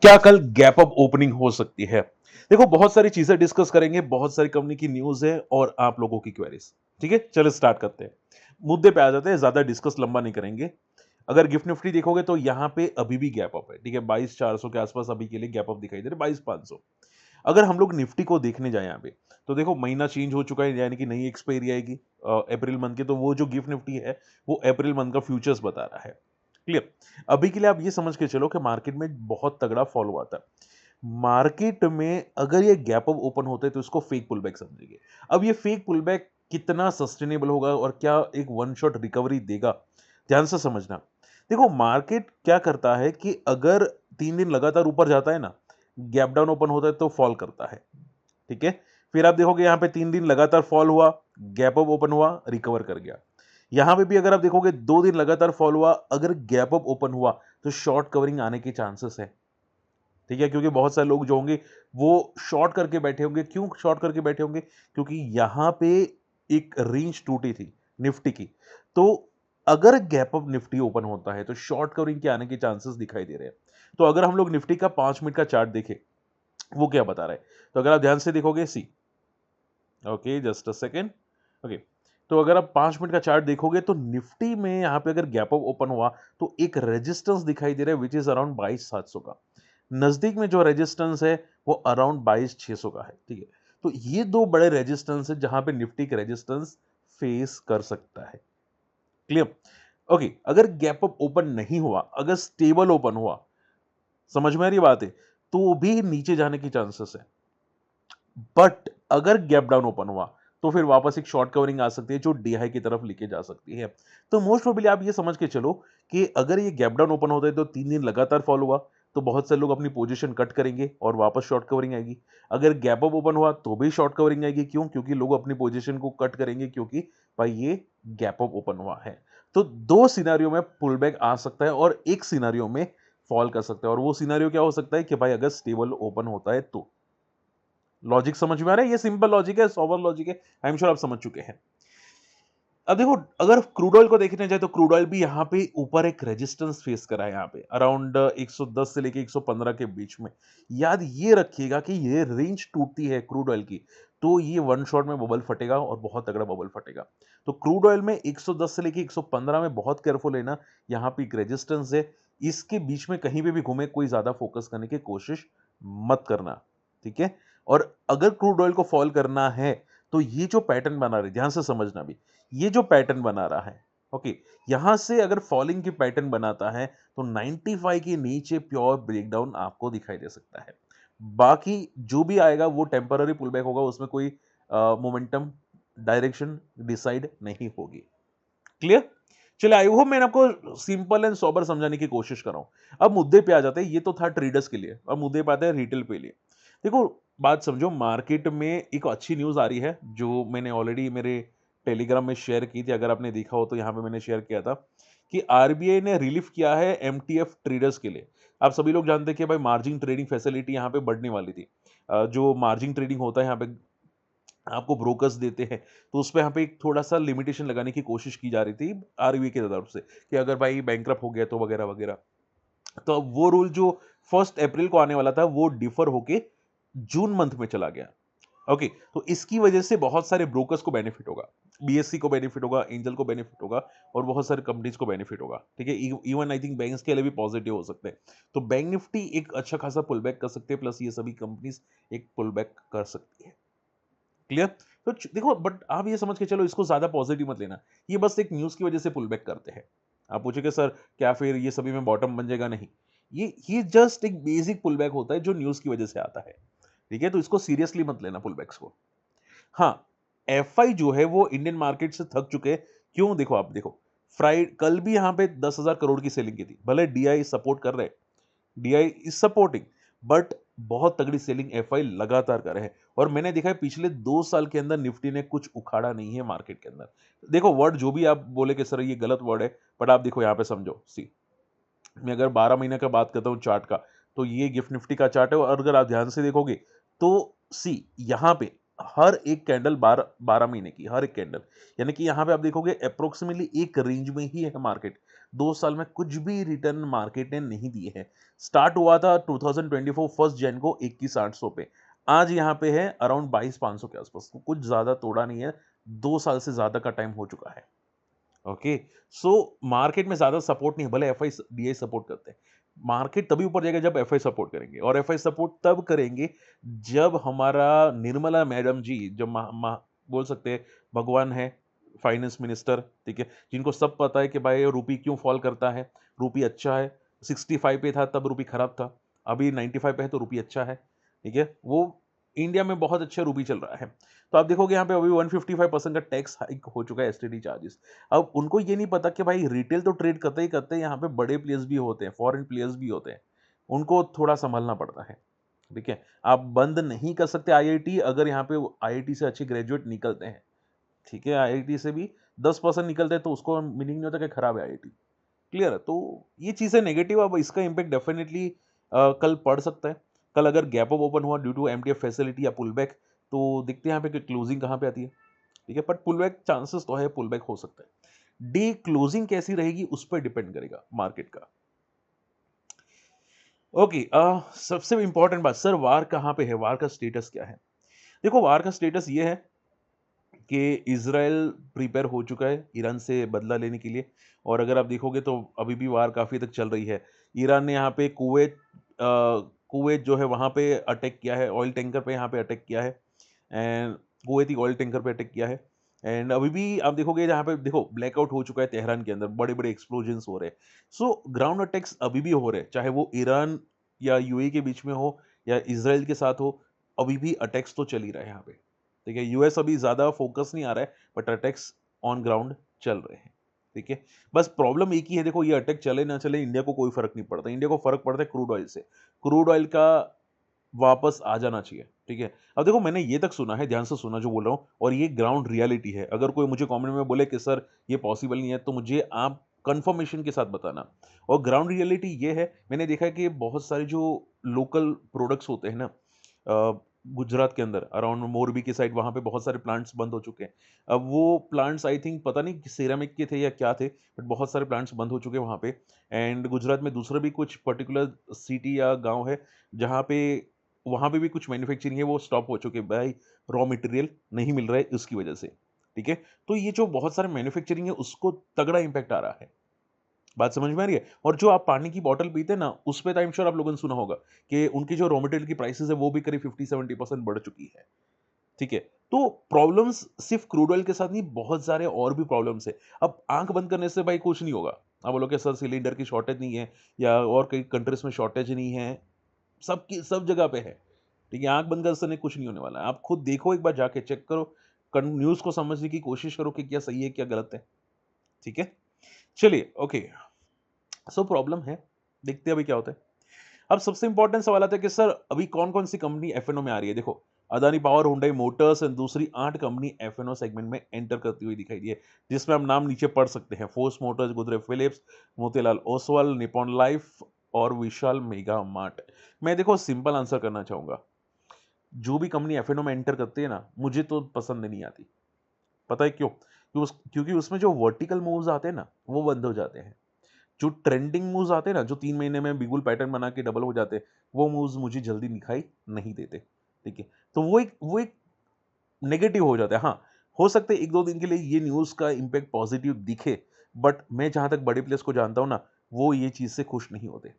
क्या कल gap up opening हो सकती है? देखो, बहुत सारी चीजें डिस्कस करेंगे, बहुत सारी कंपनी की न्यूज है और आप लोगों की क्वेरीज। ठीक है, चलो स्टार्ट करते हैं। मुद्दे पे आ जाते हैं, ज्यादा डिस्कस लंबा नहीं करेंगे। अगर गिफ्ट निफ्टी देखोगे तो यहां पे अभी भी गैप अप है। ठीक है, 22,400 के आसपास अभी के लिए गैप अप दिखाई दे रहा है, 22,500। अगर हम लोग निफ्टी को देखने जाए यहाँ पे, तो देखो महीना चेंज हो चुका है, यानी कि नई एक्सपायरी आएगी अप्रैल मंथ की। तो वो जो गिफ्ट निफ्टी है वो अप्रैल मंथ का फ्यूचर्स बता रहा है। क्लियर? अभी के लिए आप ये समझ के चलो कि मार्केट में बहुत तगड़ा फॉल हुआ था। मार्केट में अगर ये गैप अप ओपन होते तो इसको फेक पुल बैक समझेंगे। अब ये फेक पुल बैक कितना सस्टेनेबल होगा और क्या एक वन शॉट रिकवरी देगा, ध्यान से समझना। देखो, मार्केट क्या करता है कि अगर 3 दिन लगातार ऊपर जाता है ना, गैप डाउन ओपन होता है तो फॉल करता है। ठीक है, फिर आप देखोगे यहां पे 3 दिन लगातार फॉल हुआ, गैप अप ओपन हुआ, रिकवर कर गया। यहां पे भी अगर आप देखोगे 2 दिन लगातार फॉल हुआ, अगर गैप अप ओपन हुआ तो शॉर्ट कवरिंग आने के चांसेस है। ठीक है, क्योंकि बहुत सारे लोग जो होंगे वो शॉर्ट करके बैठे होंगे। क्यों शॉर्ट करके बैठे होंगे? क्योंकि यहां पे एक रेंज टूटी थी निफ्टी की। तो अगर गैप अप निफ्टी ओपन होता है तो शॉर्ट कवरिंग के आने के चांसेस दिखाई दे रहे हैं। तो अगर हम लोग निफ्टी का 5 मिनट का चार्ट देखें, वो क्या बता रहा है? तो अगर आप ध्यान से देखोगे, see, okay, just a second. Okay, तो अगर आप 5 मिनट का चार्ट देखोगे तो निफ्टी में यहां पे अगर गैप अप ओपन हुआ तो एक रेजिस्टेंस दिखाई दे रहा है, विच इज अराउंड 22,700 का। नजदीक में जो रेजिस्टेंस है वो अराउंड 22,600 का है। ठीक है, तो ये दो बड़े रेजिस्टेंस है जहां पे निफ्टी का रेजिस्टेंस फेस कर सकता है। क्लियर? ओके, अगर गैप अप ओपन नहीं हुआ, अगर स्टेबल ओपन हुआ, समझ में आ रही बात है, तो भी नीचे जाने की चांसेस है। बट अगर गैप डाउन ओपन हुआ तो फिर वापस एक शॉर्ट कवरिंग आ सकती है जो डी हाई की तरफ लेके जा सकती है। तो मोस्ट प्रोबेबली आप ये समझ के चलो कि अगर ये गैप डाउन ओपन होता है तो 3 दिन लगातार फॉल हुआ तो बहुत से लोग अपनी पोजीशन कट करेंगे और वापस शॉर्ट कवरिंग आएगी। अगर गैप अप ओपन हुआ तो भी शॉर्ट कवरिंग आएगी। क्यों? क्योंकि लोग अपनी पोजीशन को कट करेंगे, क्योंकि भाई ये गैप अप ओपन हुआ है। तो दो सिनारियो में पुल बैक आ सकता है और एक सिनारियो में फॉल कर सकता है। और वो सिनारियो क्या हो सकता है कि भाई अगर स्टेबल ओपन होता है तो। लॉजिक समझ में आ रहा है? ये सिंपल लॉजिक है, सॉबर लॉजिक है, आई एम श्योर आप समझ चुके हैं। अब देखो, अगर क्रूड ऑयल को देखने जाए तो क्रूड ऑयल भी यहाँ पे ऊपर एक रेजिस्टेंस फेस करा है, यहाँ पे अराउंड 110 से लेके 115 के बीच में। याद ये रखिएगा कि ये रेंज टूटती है क्रूड ऑयल की तो ये वन शॉट में बबल फटेगा और बहुत तगड़ा बबल फटेगा। तो क्रूड ऑयल में 110 से लेके 115 में बहुत केयरफुल है ना, यहाँ पे एक रेजिस्टेंस है। इसके बीच में कहीं पे भी घूमे कोई ज्यादा फोकस करने की कोशिश मत करना। ठीक है, और अगर क्रूड ऑयल को फॉल करना है तो ये जो पैटर्न बना रहे, ध्यान से समझना भी, ये जो पैटर्न बना रहा है, ओके, यहां से अगर फॉलिंग की पैटर्न बनाता है तो 95 के नीचे प्योर ब्रेकडाउन आपको दिखाई दे सकता है। बाकी जो भी आएगा वो टेम्पररी पुलबैक होगा, उसमें कोई मोमेंटम डायरेक्शन डिसाइड नहीं होगी। क्लियर? चलिए, आई होप मैंने आपको सिंपल एंड सोबर समझाने की कोशिश कर रहा हूं। अब मुद्दे पे आ जाते हैं। ये तो था ट्रेडर्स के लिए, अब मुद्दे पे आते हैं रिटेल पे लिए। देखो, बात समझो, मार्केट में एक अच्छी न्यूज आ रही है जो मैंने ऑलरेडी मेरे टेलीग्राम में शेयर की थी। अगर आपने देखा हो तो यहां पे मैंने शेयर किया था कि आरबीआई ने रिलीफ किया है एमटीएफ ट्रेडर्स के लिए। आप सभी लोग जानते हैं कि भाई मार्जिन ट्रेडिंग फैसिलिटी यहां पे बढ़ने वाली थी। जो मार्जिन ट्रेडिंग होता है यहाँ पे आपको ब्रोकर्स देते हैं, तो उसपे यहाँ पे एक थोड़ा-सा लिमिटेशन लगाने की कोशिश की जा रही थी आरबीआई की तरफ से कि अगर भाई बैंकरप्ट हो गया तो वगैरह-वगैरह। तो अब वो रूल जो 1 अप्रैल को आने वाला था, वो डिफर होके जून मंथ में चला गया। ओके, तो इसकी वजह से बहुत सारे ब्रोकर्स को बेनिफिट होगा। बीएसई को बेनिफिट होगा, एंजल को बेनिफिट होगा और बहुत सारे कंपनीज को बेनिफिट होगा। ठीक है, इवन आई थिंक बैंक्स के लिए भी पॉजिटिव हो सकते हैं। तो बैंक निफ्टी एक अच्छा खासा पुल बैक कर सकते हैं, प्लस ये सभी कंपनीज एक पुल बैक कर सकती है। क्लियर? तो देखो, बट आप ये समझ के चलो, इसको ज्यादा पॉजिटिव मत लेना। ये बस एक न्यूज की वजह से पुल बैक करते हैं। आप पूछोगे सर क्या फिर ये सभी में बॉटम बन जाएगा? नहीं, ये जस्ट एक बेसिक पुल बैक होता है जो न्यूज की वजह से आता है। ठीक है, तो इसको सीरियसली मत लेना पुल बैक्स को। हाँ, एफआई जो है वो इंडियन मार्केट से थक चुके हैं। क्यों? देखो, आप देखो, फ्राइड कल भी यहां पे 10,000 करोड़ की सेलिंग की थी। भले डीआई सपोर्ट कर रहे हैं, डीआई इज सपोर्टिंग, बट बहुत तगड़ी सेलिंग एफआई लगातार कर रहे हैं। और मैंने देखा है पिछले 2 साल के अंदर निफ्टी ने कुछ उखाड़ा नहीं है मार्केट के अंदर। देखो, वर्ड जो भी आप बोले कि सर ये गलत वर्ड है, बट आप देखो यहां पे समझो, सी, मैं अगर 12 महीने का बात करता हूं चार्ट का, तो ये गिफ्ट निफ्टी का चार्ट है और अगर आप ध्यान से देखोगे तो सी, यहां पे हर एक कैंडल 12 महीने की, हर एक कैंडल। यानी कि यहाँ पे आप देखोगे अप्रोक्सिमेटली एक रेंज में ही है मार्केट। 2 साल में कुछ भी रिटर्न मार्केट ने नहीं दिए हैं। स्टार्ट हुआ था 2024 फर्स्ट जन को 21,800 पे। आज यहाँ पे है अराउंड 22,500 के आसपास। तो कुछ ज़्यादा तोड़ा नहीं है। 2 साल से ज़्यादा का टाइम हो चुका है। ओके, सो मार्केट में ज़्यादा सपोर्ट नहीं है, भले एफआई डीआई सपोर्ट करते हैं। मार्केट तभी ऊपर जाएगा जब एफआई सपोर्ट करेंगे, और एफआई सपोर्ट तब करेंगे जब हमारा निर्मला मैडम जी, जो बोल सकते हैं भगवान है, फाइनेंस मिनिस्टर, ठीक है, जिनको सब पता है कि भाई रूपी क्यों फॉल करता है। रूपी अच्छा है, 65 पे था तब रूपी खराब था, अभी 95 पे है तो रूपी अच्छा है, ठीक है। वो इंडिया में बहुत अच्छा रूपी चल रहा है। तो आप देखोगे यहाँ पे अभी 155% का टैक्स हाइक हो चुका है, एसटीडी चार्जेस। अब उनको ये नहीं पता कि भाई रिटेल तो ट्रेड करते ही करते हैं, यहाँ पे बड़े प्लेयर्स भी होते हैं, फॉरेन प्लेयर्स भी होते हैं, उनको थोड़ा संभलना पड़ता है, ठीक है। आप बंद नहीं कर सकते आईआईटी, अगर यहाँ पे आईआईटी से अच्छे ग्रेजुएट निकलते हैं, ठीक है। आईआईटी से भी 10% निकलते हैं तो उसको मीनिंग नहीं होता कि खराब है आईआईटी। क्लियर है? तो ये चीज़ें नेगेटिव, अब इसका इम्पैक्ट डेफिनेटली कल पड़ सकता है। कल अगर गैप अप ओपन हुआ ड्यू टू एमटीएफ फैसिलिटी या पुल बैक, तो देखते हैं यहाँ पे कि क्लोजिंग कहाँ पे आती है, ठीक है। बट पुल बैक चांसेस तो है, पुल बैक हो सकता है। डे क्लोजिंग कैसी रहेगी उस पर डिपेंड करेगा मार्केट का। ओके, सबसे इंपॉर्टेंट बात, सर वार कहाँ पे है, वार का स्टेटस क्या है? देखो, वार का स्टेटस ये है कि इज़राइल प्रिपेयर हो चुका है ईरान से बदला लेने के लिए, और अगर आप देखोगे तो अभी भी वार काफ़ी तक चल रही है। ईरान ने यहाँ पे कुवैत जो है वहाँ पे अटैक किया है, ऑयल टैंकर पे यहाँ पे अटैक किया है, एंड कुवैती ऑयल टैंकर पे अटैक किया है। एंड अभी भी आप देखोगे जहाँ पे देखो ब्लैकआउट हो चुका है तेहरान के अंदर, बड़े-बड़े एक्सप्लोजन्स हो रहे हैं। सो ग्राउंड अटैक्स अभी भी हो रहे हैं, चाहे वो ईरान या यूएई के बीच में हो या इज़राइल के साथ हो, अभी भी अटैक्स तो चल ही रहा है यहाँ पे। ठीक है, यूएस अभी ज़्यादा फोकस नहीं आ रहा है, बट अटैक्स ऑन ग्राउंड चल रहे हैं, ठीक है। बस प्रॉब्लम एक ही है, देखो ये अटैक चले ना चले इंडिया को कोई फ़र्क नहीं पड़ता, इंडिया को फ़र्क पड़ता है क्रूड ऑयल से। क्रूड ऑयल का वापस आ जाना चाहिए, ठीक है। अब देखो मैंने ये तक सुना है, ध्यान से सुना जो बोल रहा हूँ, और ये ग्राउंड रियलिटी है। अगर कोई मुझे कमेंट में बोले कि सर ये पॉसिबल नहीं है, तो मुझे आप कन्फर्मेशन के साथ बताना। और ग्राउंड रियलिटी ये है, मैंने देखा है कि बहुत सारे जो लोकल प्रोडक्ट्स होते हैं ना, गुजरात के अंदर अराउंड मोरबी की साइड, वहाँ पे बहुत सारे प्लांट्स बंद हो चुके हैं। अब वो प्लांट्स आई थिंक पता नहीं सिरेमिक के थे या क्या थे, बट बहुत सारे प्लांट्स बंद हो चुके हैं वहाँ पे। एंड गुजरात में दूसरा भी कुछ पर्टिकुलर सिटी या गाँव है, जहाँ पे वहाँ पे भी कुछ मैन्युफैक्चरिंग है वो स्टॉप हो चुके हैं भाई, रॉ मटेरियल नहीं मिल रहा है उसकी वजह से, ठीक है। तो ये जो बहुत सारे मैन्युफैक्चरिंग है उसको तगड़ा इम्पैक्ट आ रहा है। बात समझ में आ रही है? और जो आप पानी की बॉटल पीते हैं ना, उस पे तो आई एम श्योर आप लोगों ने सुना होगा कि उनकी जो रॉ मटेरियल की प्राइसेज़ है वो भी करीब 50-70% बढ़ चुकी है, ठीक है। तो प्रॉब्लम्स सिर्फ क्रूड ऑयल के साथ नहीं, बहुत सारे और भी प्रॉब्लम्स है। अब आँख बंद करने से भाई कुछ नहीं होगा। आप बोलोगे सर सिलेंडर की शॉर्टेज नहीं है या और कई कंट्रीज़ में शॉर्टेज नहीं है, सबकी सब जगह पे है। ठीक है, आँख बंद करने से कुछ नहीं होने वाला है। आप खुद देखो, एक बार जाके चेक करो, न्यूज़ को समझने की कोशिश करो कि क्या सही है, क्या गलत है। ठीक है? चलिए, ओके। सो प्रॉब्लम है, देखते हैं अभी क्या होता है। अब सबसे इंपॉर्टेंट सवाल आता है कि सर अभी कौन-कौन सी कंपनी एफ-एन-ओ में आ रही है? देखो, Adani power, Hyundai Motors and दूसरी 8 कंपनी एफ-एन-ओ सेगमेंट में एंटर करती हुई दिखाई दी है, जिसमें आप नाम नीचे पढ़ सकते हैं। Force Motors, Godrej Philips, Motilal Oswal, Nippon Life और विशाल मेगा मार्ट। मैं देखो सिंपल आंसर करना चाहूँगा। जो भी कंपनी एफ-एन-ओ में एंटर करती है ना, मुझे तो पसंद नहीं आती। पता है क्यों? क्योंकि उसमें जो वर्टिकल मूव्स आते हैं ना, वो बंद हो जाते हैं। जो ट्रेंडिंग मूव्स आते हैं ना, जो 3 महीने में बिगुल पैटर्न बना के डबल हो जाते हैं, वो मूव्स मुझे जल्दी दिखाई नहीं देते, ठीक है? तो वो एक नेगेटिव हो जाता है। हाँ, हो सकता है 1-2 दिन के लिए ये न्यूज़ का इम्पैक्ट पॉज़िटिव दिखे, बट मैं जहाँ तक बड़े प्लेयर्स को जानता हूँ ना, वो ये चीज़ से खुश नहीं होते,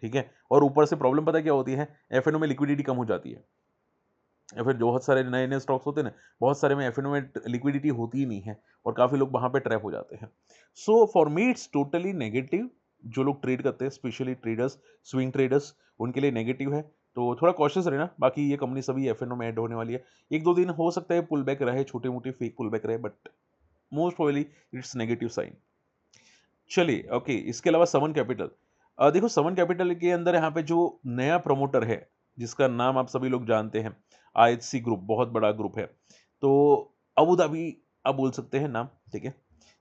ठीक है? और ऊपर से प्रॉब्लम पता है क्या होती है? एफ-एन-ओ में लिक्विडिटी कम हो जाती है। या फिर बहुत सारे नए-नए स्टॉक्स होते हैं ना, बहुत सारे में एफ-एन-ओ में लिक्विडिटी होती ही नहीं है और काफ़ी लोग वहाँ पे ट्रैप हो जाते हैं। So for me it's totally negative. जो लोग ट्रेड करते हैं, स्पेशली ट्रेडर्स, स्विंग ट्रेडर्स, उनके लिए नेगेटिव है। तो थोड़ा कॉशियस रहना, बाकी ये कंपनी सभी एफ-एन-ओ में ऐड होने वाली है। 1-2 दिन हो सकता है पुल बैक रहे, छोटी-मोटी फेक पुल बैक रहे, but most probably it's negative sign. चलिए, ओके, इसके अलावा समन कैपिटल। देखो समन कैपिटल के अंदर यहाँ पे जो नया प्रमोटर है, जिसका नाम आप सभी लोग जानते हैं, आईएचसी ग्रुप, बहुत बड़ा ग्रुप है। तो अबू धाबी आप बोल सकते हैं नाम, ठीक है?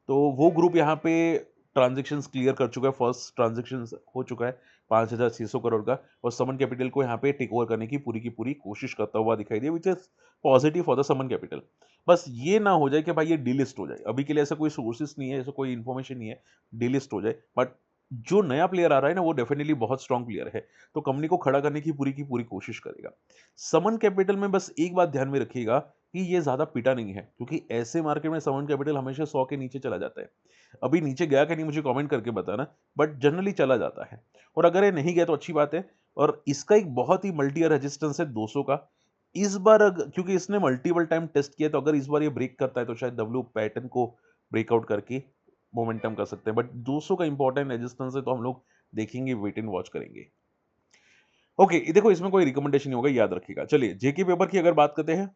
तो वो ग्रुप यहाँ पे ट्रांजेक्शन्स क्लियर कर चुका है, फर्स्ट ट्रांजेक्शन हो चुका है 5,600 करोड़ का, और समन कैपिटल को यहाँ पे टेक ओवर करने की पूरी कोशिश करता हुआ दिखाई दिया, which is positive for the Samman capital. बस ये ना हो जाए कि भाई ये डीलिस्ट हो जाए, अभी के लिए ऐसा कोई सोर्सेस नहीं है, ऐसा कोई इन्फॉर्मेशन नहीं है डीलिस्ट हो जाए, बट जो नया प्लेयर आ रहा है ना वो डेफिनेटली बहुत स्ट्रांग प्लेयर है, तो कंपनी को खड़ा करने की पूरी कोशिश करेगा। समन कैपिटल में बस एक बात ध्यान में रखिएगा कि ये ज्यादा पिटा नहीं है, क्योंकि ऐसे मार्केट में समन कैपिटल हमेशा 100 के नीचे चला जाता है। अभी नीचे गया कि नहीं मुझे कमेंट करके बताना, बट जनरली चला जाता है, और अगर ये नहीं गया तो अच्छी बात है। और इसका एक बहुत ही मल्टी ईयर रेजिस्टेंस है 200 का। इस बार क्योंकि इसने मल्टीपल टाइम टेस्ट किया, तो अगर इस बार ये ब्रेक करता है तो शायद डब्ल्यू पैटर्न को ब्रेकआउट करके मोमेंटम कर सकते हैं, बट 200 का इंपॉर्टेंट रेजिस्टेंस है, तो हम लोग देखेंगे, वेट एंड वॉच करेंगे। ओके, देखो इसमें कोई रिकमेंडेशन नहीं होगा, याद रखिएगा। चलिए जेके पेपर की अगर बात करते हैं,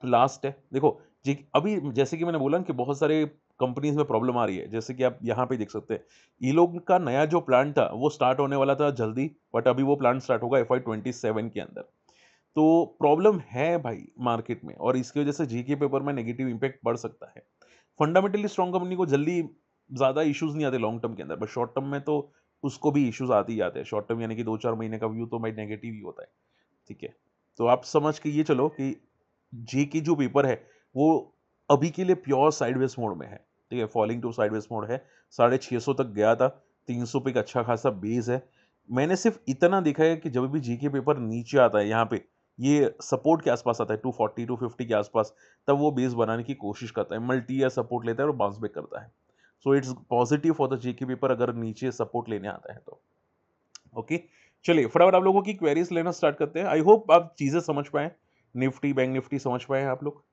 लास्ट है। देखो जी, अभी जैसे कि मैंने बोला ना कि बहुत सारे कंपनीज में प्रॉब्लम आ रही है, जैसे कि आप यहाँ पे देख सकते हैं, ये लोग का नया जो प्लांट था वो स्टार्ट होने वाला था जल्दी, बट अभी वो प्लांट स्टार्ट होगा FY27 के अंदर। तो प्रॉब्लम है भाई मार्केट में, और इसकी वजह से जीके पेपर में नेगेटिव इंपैक्ट पड़ सकता है। फंडामेंटली स्ट्रॉन्ग कंपनी को जल्दी ज्यादा इश्यूज नहीं आते लॉन्ग टर्म के अंदर, बट शॉर्ट टर्म में तो उसको भी इश्यूज आते ही आते हैं। शॉर्ट टर्म यानी कि 2-4 महीने का व्यू तो भाई नेगेटिव ही होता है, ठीक है। तो आप समझ के ये चलो कि जे की जो पेपर है वो अभी के लिए प्योर साइडवेज मोड में है, ठीक है, फॉलिंग टू साइडवेज मोड है। 650 तक गया था, 300 पे एक अच्छा खासा बेस है। मैंने सिर्फ इतना देखा है कि जब भी जीके पेपर नीचे आता है, यहाँ पे ये सपोर्ट के आसपास आता है 240 250 के आसपास, तब वो बेस बनाने की कोशिश करता है, मल्टी या सपोर्ट लेता है और बाउंस बैक करता है। So it's positive for the GK paper अगर नीचे सपोर्ट लेने आता है तो। ओके, चलिए फटाफट आप लोगों की क्वेरीज लेना स्टार्ट करते हैं। आई होप आप चीजें समझ पाए, निफ्टी बैंक निफ्टी समझ पाए आप लोग,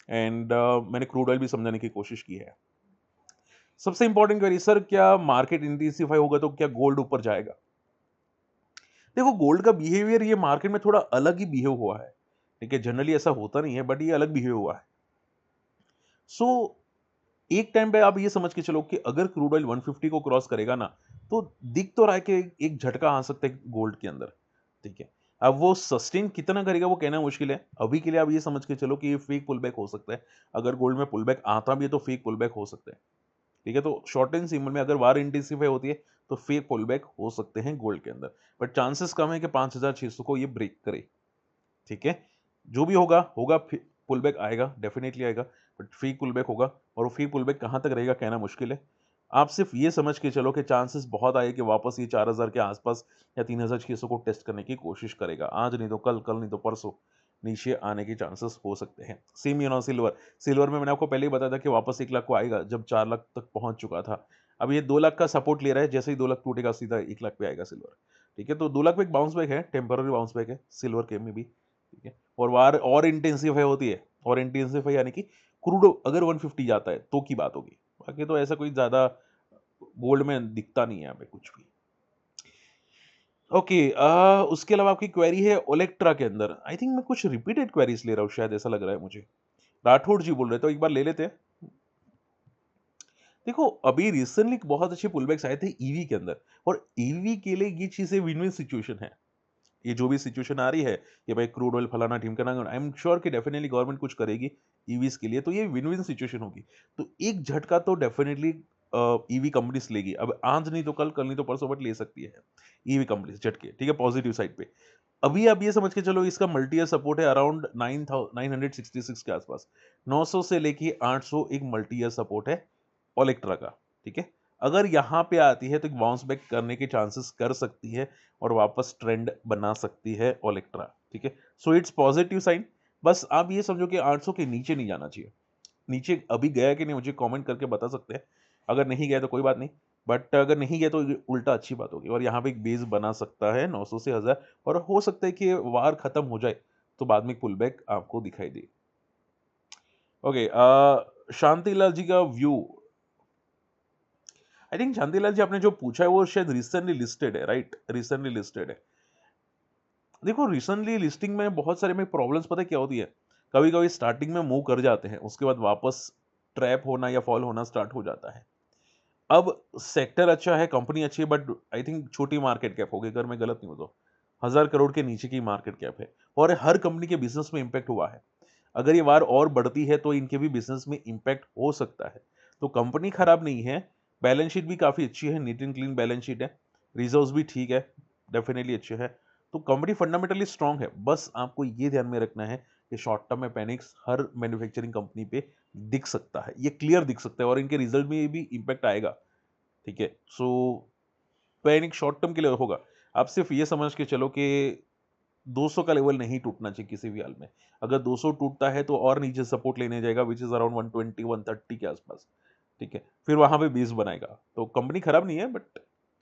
एंड मैंने क्रूड ऑयल भी समझाने की कोशिश की है। सबसे इंपॉर्टेंट क्वेरी, सर क्या मार्केट इंटेंसिफाई होगा तो क्या गोल्ड ऊपर जाएगा? देखो गोल्ड का बिहेवियर ये मार्केट में थोड़ा अलग ही बिहेव हुआ है, ठीक है, जनरली ऐसा होता नहीं है, बट ये अलग बिहेव हुआ है। सो एक टाइम पे आप ये समझ के चलो कि अगर क्रूड ऑयल 150 को क्रॉस करेगा ना, तो दिख तो रहा है कि एक झटका आ सकता है गोल्ड के अंदर, ठीक है। अब वो सस्टेन कितना करेगा वो कहना मुश्किल है। अभी के लिए आप ये समझ के चलो कि ये फेक पुल बैक हो सकता है। अगर गोल्ड में पुल बैक आता भी है तो फेक पुल बैक हो सकता है, ठीक है। तो शॉर्ट टर्म सिंबल में अगर वार इंटेंसिफाई होती है तो फेक पुल बैक हो सकते हैं गोल्ड के अंदर, बट चांसेस कम है कि 5,600 को ये ब्रेक करे, ठीक है। जो भी होगा होगा, पुल बैक आएगा, डेफिनेटली आएगा, बट फेक पुल बैक होगा, और वो फेक पुल बैक कहां तक रहेगा कहना मुश्किल है। आप सिर्फ ये समझ के चलो कि चांसेस बहुत आए कि वापस ये 4,000 के आसपास या 3,600 को टेस्ट करने की कोशिश करेगा। आज नहीं तो कल, कल नहीं तो परसों नीचे आने के चांसेस हो सकते हैं। सेम सिल्वर, सिल्वर में मैंने आपको पहले ही बताया था कि वापस 1 लाख को आएगा, जब 4 लाख तक पहुंच चुका था। अब ये 2 लाख का सपोर्ट ले रहा है, जैसे ही 2 लाख टूटेगा सीधा 1 लाख पे आएगा सिल्वर, ठीक है। तो 2 लाख पे एक बाउंस बैक है, टेम्पररी बाउंस बैक है सिल्वर के में भी, ठीक है। और वार और इंटेंसिफाई होती है, और इंटेंसिफाई यानी कि क्रूड अगर 150 जाता है तो की बात होगी, बाकी तो ऐसा कोई ज्यादा गोल्ड में दिखता नहीं है यहाँ पे कुछ भी। ओके, उसके अलावा आपकी क्वेरी है ओलेक्ट्रा के अंदर। आई थिंक मैं कुछ रिपीटेड क्वेरीज ले रहा हूँ, शायद ऐसा लग रहा है मुझे। राठौड़ जी बोल रहे तो एक बार ले लेते हैं। देखो अभी रिसेंटली बहुत अच्छे पुलबैक्स आए थे ईवी के अंदर, और ईवी के लिए ये चीजें विन विन सिचुएशन है। ये जो भी सिचुएशन आ रही है कि भाई क्रूड ऑयल फलाना ढिमकाना, आई एम श्योर कि डेफिनेटली गवर्नमेंट कुछ करेगी ईवीज के लिए, तो ये विन विन सिचुएशन होगी। तो एक झटका तो डेफिनेटली ईवी कंपनीज लेगी, अब आज नहीं तो कल, कल नहीं तो परसों, बट ले सकती है ईवी कंपनीज झटके, ठीक है, पॉजिटिव साइड पे। अभी आप ये समझ के चलो इसका मल्टी ईयर सपोर्ट है अराउंड 9,966 के आसपास, 900 से लेके 800 एक मल्टी ईयर सपोर्ट है ओलेक्ट्रा का, ठीक है। अगर यहाँ पे आती है तो एक बाउंस बैक करने के चांसेस कर सकती है, और वापस ट्रेंड बना सकती है ओलेक्ट्रा, ठीक है। So it's positive sign. बस आप ये समझो कि 800 के नीचे नहीं जाना चाहिए। नीचे अभी गया कि नहीं मुझे कमेंट करके बता सकते हैं, अगर नहीं गया तो कोई बात नहीं, बट अगर नहीं गया तो ये उल्टा अच्छी बात होगी, और यहाँ पे एक बेस बना सकता है 900 से 1000, और हो सकता है कि वार खत्म हो जाए तो बाद में पुल बैक आपको दिखाई दे। ओके, शांतिलाल जी का व्यू, आई थिंक शांतिलाल जी आपने जो पूछा है वो शायद रिसेंटली लिस्टेड है, राइट, रिसेंटली लिस्टेड है। देखो रिसेंटली लिस्टिंग में बहुत सारे में प्रॉब्लम्स पता है क्या होती है, कभी कभी स्टार्टिंग में मूव कर जाते हैं, उसके बाद वापस ट्रैप होना या फॉल होना स्टार्ट हो जाता है। अब सेक्टर अच्छा है, कंपनी अच्छी है, बट आई थिंक छोटी मार्केट कैप होगी अगर मैं गलत नहीं हूं तो, 1,000 करोड़ के नीचे की मार्केट कैप है, और हर कंपनी के बिजनेस में इंपैक्ट हुआ है। अगर ये वार और बढ़ती है तो इनके भी बिजनेस में इंपैक्ट हो सकता है। तो कंपनी खराब नहीं है, बैलेंस शीट भी काफ़ी अच्छी है, neat and clean balance sheet है, रिजर्व्स भी ठीक है, डेफिनेटली अच्छे हैं। तो कंपनी फंडामेंटली स्ट्रांग है, बस आपको ये ध्यान में रखना है कि शॉर्ट टर्म में पैनिक्स हर मैन्युफैक्चरिंग कंपनी पे दिख सकता है, ये क्लियर दिख सकता है और इनके रिजल्ट में भी इम्पैक्ट आएगा, ठीक है? सो पैनिक शॉर्ट टर्म के लिए होगा। आप सिर्फ ये समझ के चलो कि 200 का लेवल नहीं टूटना चाहिए किसी भी हाल में। अगर 200 टूटता है तो और नीचे सपोर्ट लेने जाएगा व्हिच इज़ अराउंड 120 130 के आसपास, ठीक है? फिर वहाँ पे बेस बनाएगा। तो कंपनी खराब नहीं है बट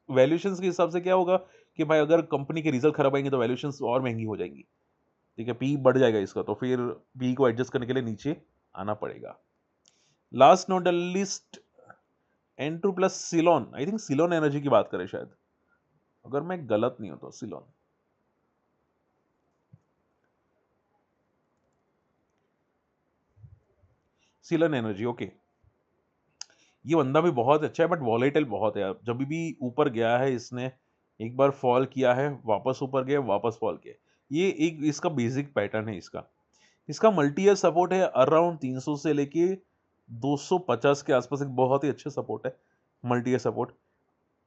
वैल्यूएशंस के हिसाब से क्या होगा कि भाई अगर कंपनी के रिजल्ट खराब आएँगे तो वैल्यूएशंस और महँगी हो जाएँगी, ठीक है? पी बढ़ जाएगा इसका तो फिर पी को एडजस्ट करने के लिए नीचे आना पड़ेगा। Last not the least entro plus Ceylon, I think Ceylon energy की बात करें शायद, अगर मैं गलत नहीं हूँ तो सिलोन। सिलन energy okay. ये बंदा भी बहुत अच्छा है बट वॉलेटाइल बहुत है। जब भी ऊपर गया है इसने एक बार फॉल किया है, वापस ऊपर गया, वापस फॉल किया। ये एक इसका बेसिक पैटर्न है इसका। इसका मल्टी ईयर सपोर्ट है अराउंड 300 से लेके 250 के आसपास, एक बहुत ही अच्छा सपोर्ट है, मल्टी ईयर सपोर्ट।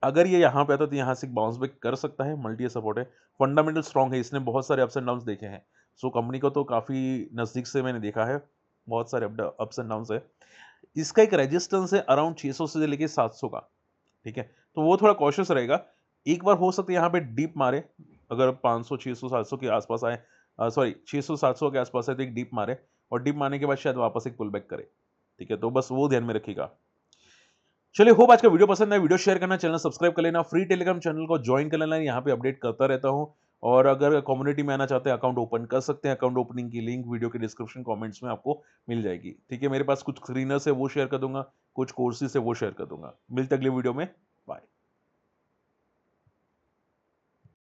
अगर ये यहाँ पे आता है तो यहाँ से बाउंस बैक कर सकता है, मल्टी ईयर सपोर्ट है। फंडामेंटल स्ट्रांग है, इसने बहुत सारे अप्स एंड डाउन्स देखे हैं। सो कंपनी को तो काफ़ी नज़दीक से मैंने देखा है, बहुत सारे अप्स एंड डाउन्स है। इसका एक रेजिस्टेंस है अराउंड 600 से लेके 700 का, ठीक है? तो वो थोड़ा कॉशियस रहेगा। एक बार हो सकता है यहाँ पे डीप मारे, अगर 500, 600, 700 के आसपास आए, सॉरी 600, 700 के आसपास है तो एक डीप मारे और डीप मारने के बाद शायद वापस एक पुल बैक करे, ठीक है? तो बस वो ध्यान में रखिएगा। चलिए, होप आज का वीडियो पसंद आया। वीडियो शेयर करना, चैनल सब्सक्राइब कर लेना, फ्री टेलीग्राम चैनल को ज्वाइन कर लेना, यहाँ पे अपडेट करता रहता हूँ। और अगर कम्युनिटी में आना चाहते हैं, अकाउंट ओपन कर सकते हैं। अकाउंट ओपनिंग की लिंक वीडियो के डिस्क्रिप्शन कमेंट्स में आपको मिल जाएगी, ठीक है? मेरे पास कुछ स्क्रीनर्स है वो शेयर कर दूंगा, कुछ कोर्सेज है वो शेयर कर दूंगा। मिलते अगले वीडियो में,